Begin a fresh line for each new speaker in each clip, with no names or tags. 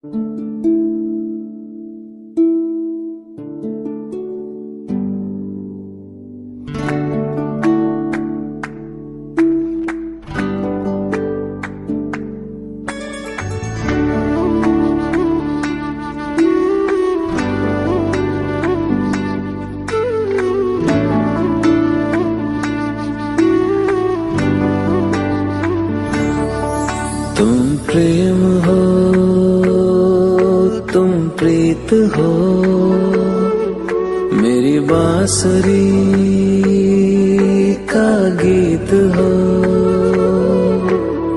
तुम प्रेम हो, तुम प्रीत हो, मेरी बांसुरी का गीत हो।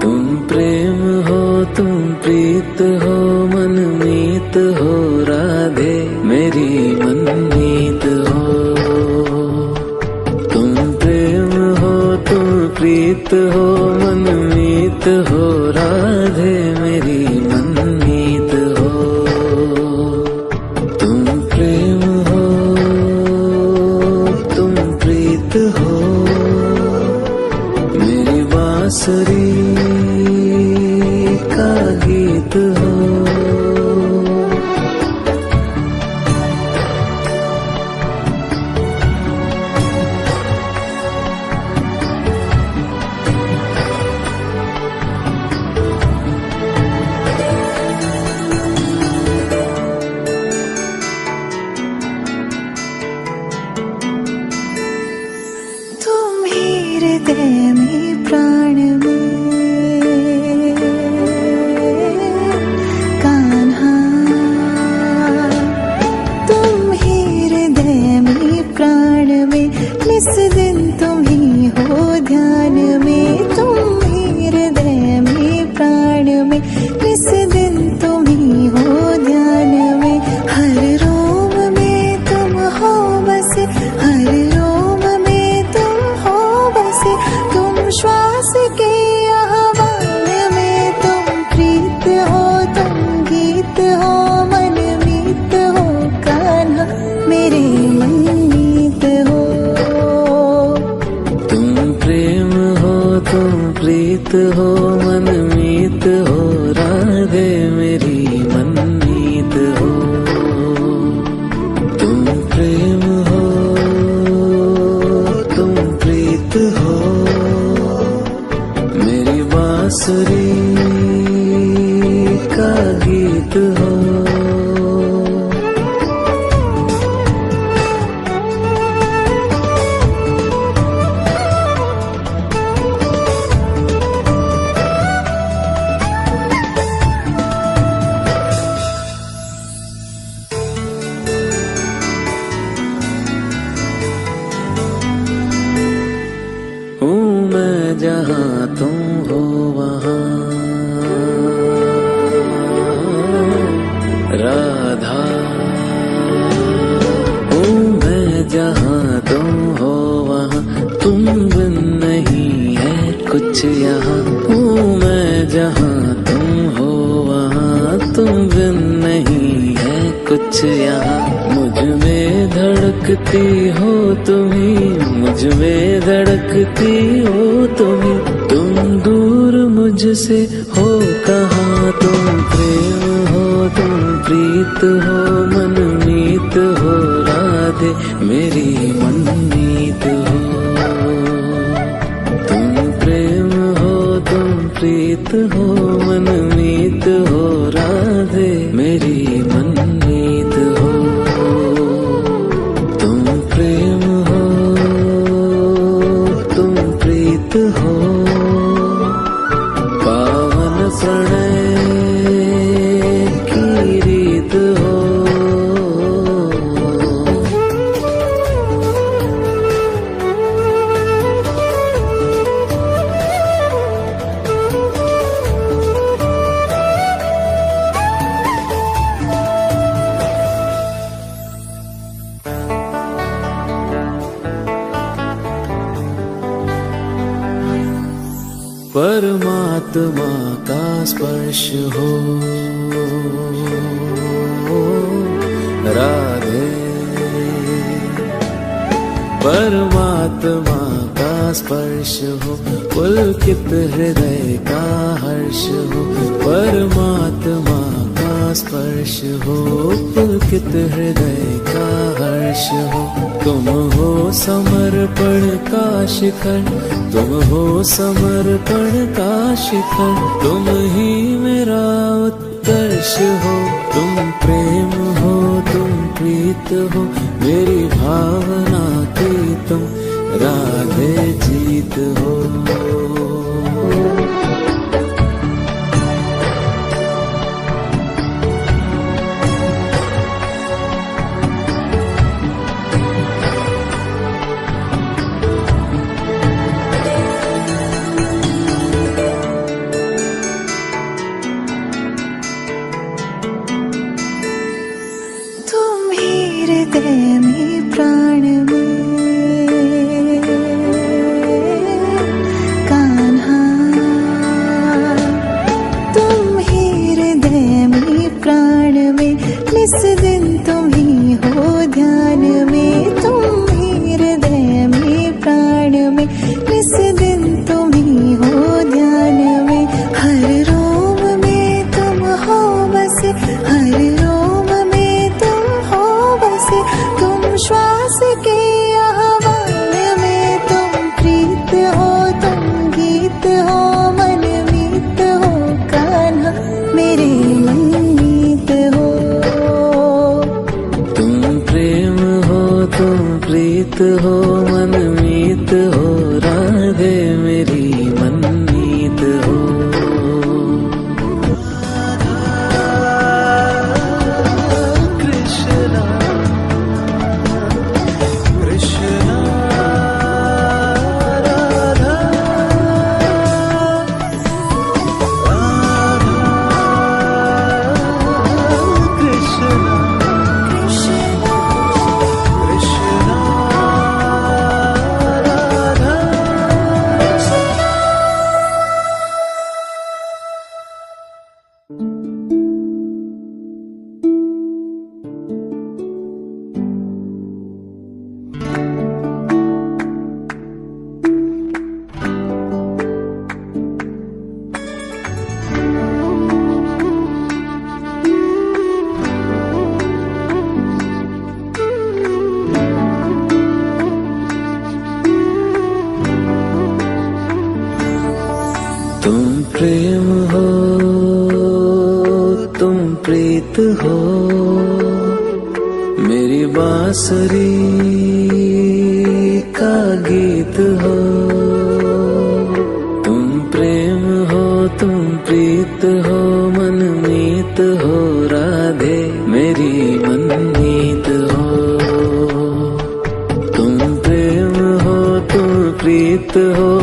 तुम प्रेम हो, तुम प्रीत हो, मनमीत हो, राधे मेरी मनमीत हो। तुम प्रेम हो, तुम प्रीत हो, मनमीत हो, राधे मेरी मनमीत हो। तुम प्रेम हो, तुम प्रीत हो, मेरी बांसुरी का गीत हो।
हृदय में प्राण में कान्हा, तुम ही हृदय में प्राण में, निस दिन तुम ही हो ध्यान में। तुम ही हृदय में प्राण में, निस दिन तुम ही हो ध्यान में। हर रोम में तुम हो बसे, हर रोम में तुम हो बसे। तुम श्वास के आह्वान में, तुम प्रीत हो, तुम गीत हो, मनमीत हो, कान्हा मेरे मनमीत हो।
तुम प्रेम हो, तुम प्रीत हो, मनमीत हो, राधे मेरी मनमीत हो। तुम प्रेम हो, तुम प्रीत हो, मेरी बांसुरी का गीत हो। जहाँ तुम हो वहाँ राधा हूँ मैं, जहाँ तुम हो वहाँ तुम बिन नहीं है कुछ यहाँ। हूँ मैं जहाँ तुम हो वहाँ तुम बिन नहीं है कुछ यहाँ। मुझ में धड़कती हो तुम्ही, मुझ में धड़कती हो तुम्ही, तुम दूर मुझसे हो कहाँ। तुम प्रेम हो, तुम प्रीत हो, मनमीत हो, राधे मेरी मनमीत हो। तुम प्रेम हो, तुम प्रीत हो, मनमीत हो, राधे मेरी मनमीत हो। तुम प्रेम हो, तुम प्रीत हो, पावन प्रणय की रीत हो। परमात्मा का स्पर्श हो राधे, परमात्मा का स्पर्श हो, पुलकित हृदय का हर्ष हो। परमात्मा का स्पर्श हो, पुलकित हृदय का हर्ष हो। तुम हो समर्पण का शिखर, तुम हो समर्पण का शिखर। तुम ही मेरा उत्कर्ष हो, तुम प्रेम हो, तुम प्रीत हो। मेरी भावना की तुम राधे जीत हो।
हृदय में प्राण में कान्हा, तुम ही हृदय में प्राण में, निस दिन तुम ही हो ध्यान में। तुम ही हृदय में प्राण में, निस दिन तुम ही हो ध्यान में। हर रोम में तुम हो बसे, हर रोम में तुम हो बसे। तुम श्वास के आह्वान में, तुम प्रीत हो, तुम गीत हो, मनमीत हो कान्हा, मेरे मनमीत हो।
तुम प्रेम हो, तुम प्रीत हो, मनमीत हो। राधे मेरी मनमीत हो। तुम प्रेम हो, तुम प्रीत हो। मेरी बांसुरी का गीत हो। तुम प्रेम हो, तुम प्रीत हो, मनमीत हो। राधे मेरी मनमीत हो। तुम प्रेम हो, तुम प्रीत हो,